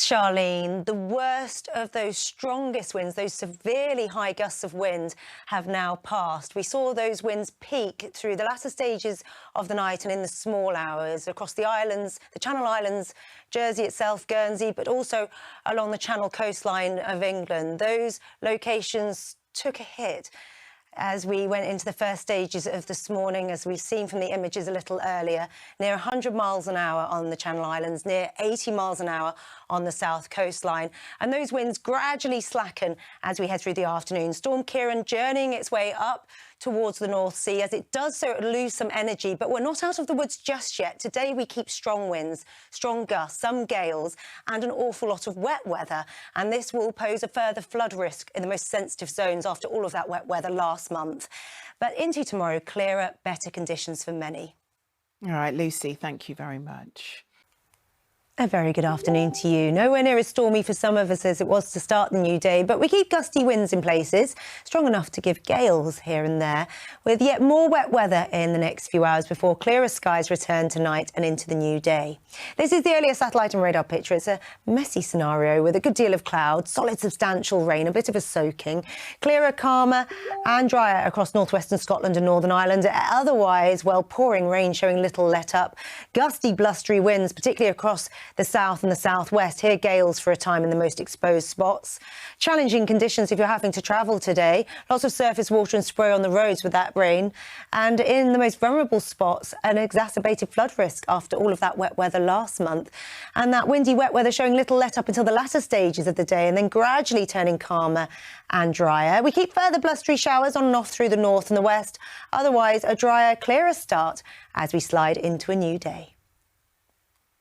Charlene, the worst of those strongest winds, those severely high gusts of wind, have now passed. We saw those winds peak through the latter stages of the night and in the small hours across the islands, the Channel Islands, Jersey itself, Guernsey, but also along the Channel coastline of England. Those locations took a hit as we went into the first stages of this morning, as we've seen from the images a little earlier, near 100 miles an hour on the Channel Islands, near 80 miles an hour on the south coastline. And those winds gradually slacken as we head through the afternoon. Storm Ciarán journeying its way up towards the North Sea. As it does so, it'll lose some energy, but we're not out of the woods just yet. Today we keep strong winds, strong gusts, some gales and an awful lot of wet weather. And this will pose a further flood risk in the most sensitive zones after all of that wet weather last month. But into tomorrow, clearer, better conditions for many. All right, Lucy, thank you very much. A very good afternoon to you. Nowhere near as stormy for some of us as it was to start the new day, but we keep gusty winds in places, strong enough to give gales here and there, with yet more wet weather in the next few hours before clearer skies return tonight and into the new day. This is the earlier satellite and radar picture. It's a messy scenario with a good deal of cloud, solid substantial rain, a bit of a soaking, clearer, calmer and drier across northwestern Scotland and Northern Ireland. Otherwise, well, pouring rain showing little let up, gusty, blustery winds, particularly across the south and the southwest. Here, gales for a time in the most exposed spots. Challenging conditions if you're having to travel today. Lots of surface water and spray on the roads with that rain. And in the most vulnerable spots, an exacerbated flood risk after all of that wet weather last month. And that windy wet weather showing little let up until the latter stages of the day and then gradually turning calmer and drier. We keep further blustery showers on and off through the north and the west. Otherwise, a drier, clearer start as we slide into a new day.